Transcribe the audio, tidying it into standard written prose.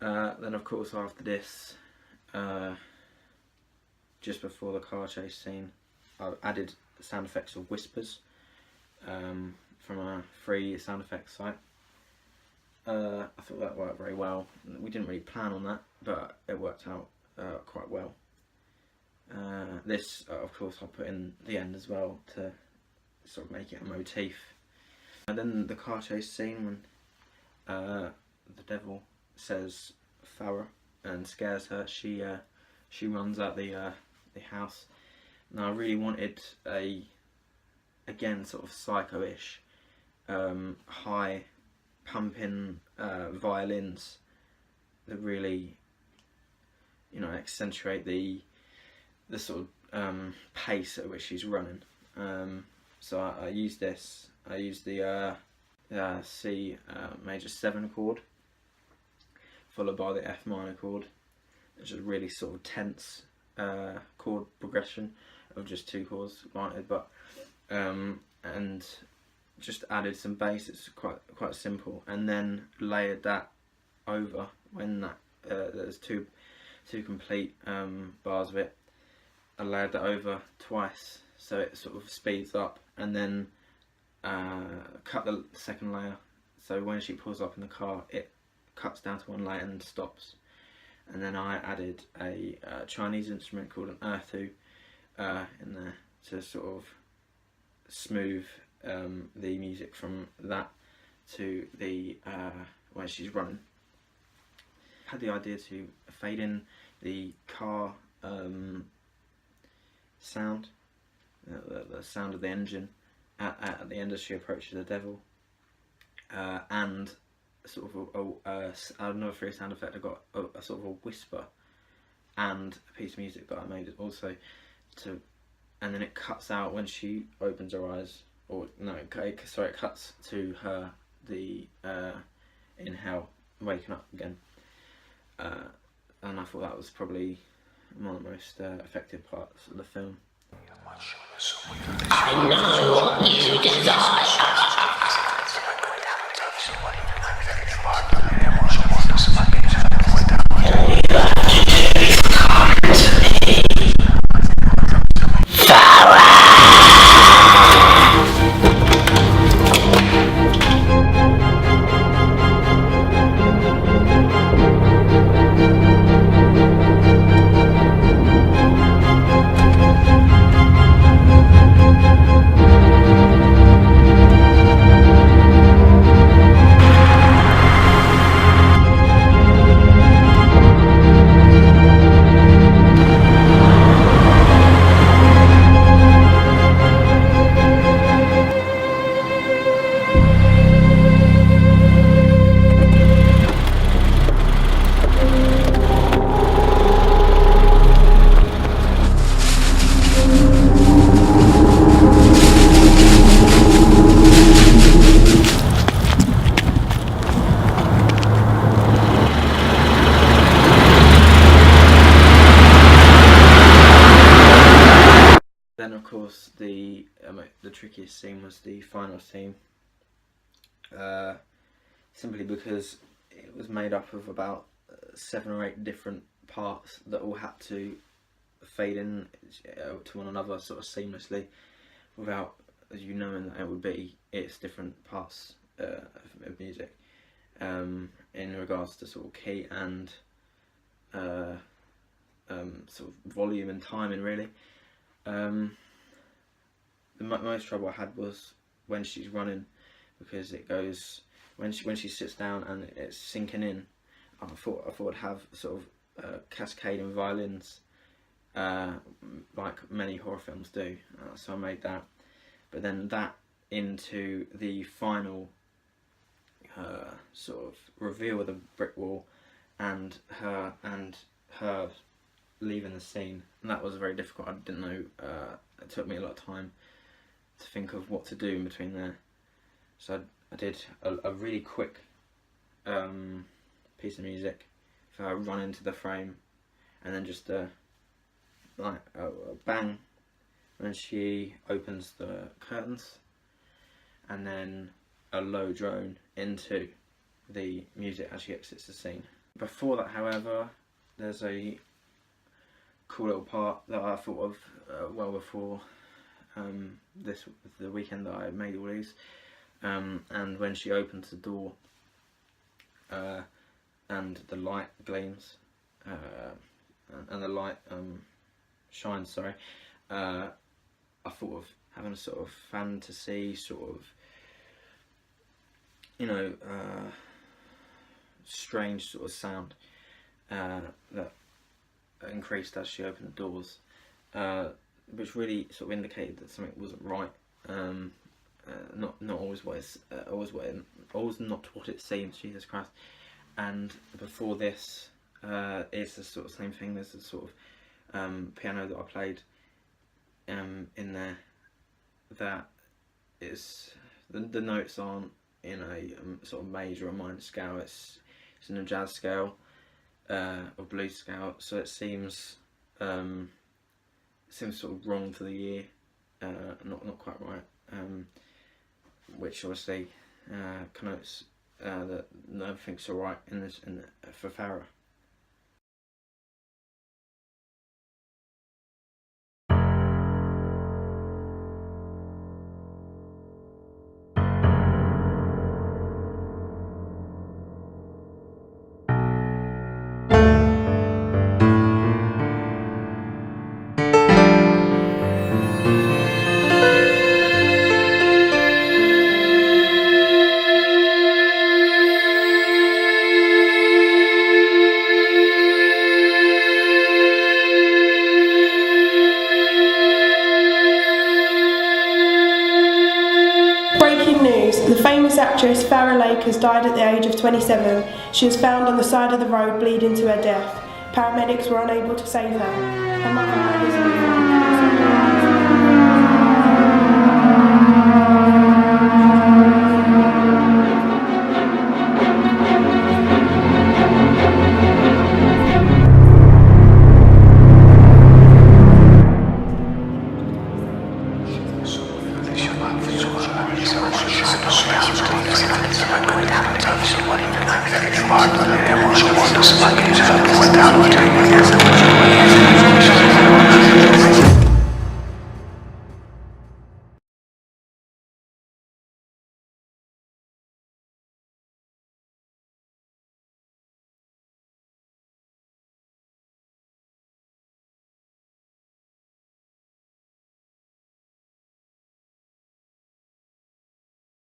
Then of course after this, just before the car chase scene, I added sound effects of whispers from a free sound effects site. I thought that worked very well. We didn't really plan on that, but it worked out quite well. This, of course, I'll put in the end as well to sort of make it a motif. And then the car chase scene when the devil says Farah and scares her, she runs out the house. Now I really wanted again sort of psycho-ish, high pumping violins that really, you know, accentuate the sort of pace at which she's running. So I used this. I used the C major 7 chord, followed by the F minor chord, which is a really sort of tense chord progression of just 2 chords, granted, but and just added some bass. It's quite simple, and then layered that over when that there's two complete bars of it. I layered that over twice, so it sort of speeds up, and then cut the second layer. So when she pulls up in the car, it cuts down to 1 layer and stops. And then I added a Chinese instrument called an erhu in there to sort of smooth the music from that to the when she's running. I had the idea to fade in the car sound, the sound of the engine at the end as she approaches the devil, and sort of another free sound effect. I got a sort of a whisper and a piece of music that I made also to, and then it cuts out when she opens her eyes, or no, sorry, it cuts to her in hell, waking up again, and I thought that was probably one of the most effective parts of the film. I know what you desire. Then of course the trickiest scene was the final scene, simply because it was made up of about 7 or 8 different parts that all had to fade in to one another sort of seamlessly, without, as you know, that it would be its different parts of music, in regards to sort of key and sort of volume and timing, really. The most trouble I had was when she's running, because it goes when she sits down and it's sinking in. I thought I'd have sort of cascading violins, like many horror films do. So I made that, but then that into the final sort of reveal of the brick wall and her leaving the scene, and that was very difficult. I didn't know, it took me a lot of time to think of what to do in between there, so I did a really quick piece of music for her run into the frame, and then just like a bang when she opens the curtains, and then a low drone into the music as she exits the scene. Before that, however, there's a cool little part that I thought of well before the weekend that I made all these, and when she opens the door and the light gleams and the light shines, sorry, I thought of having a sort of fantasy sort of, you know, strange sort of sound that increased as she opened the doors, which really sort of indicated that something wasn't right. Not always what it's always not what it seems. Jesus Christ! And before this, it's the sort of same thing. There's a sort of piano that I played in there that is the notes aren't in a sort of major or minor scale. It's in a jazz scale or blues scale, so it seems sort of wrong for the year, not quite right. Which obviously connotes that everything's alright for Farah. Breaking news, the famous actress Farrah Lake has died at the age of 27. She was found on the side of the road bleeding to her death. Paramedics were unable to save her. Her mother, Elizabeth, Without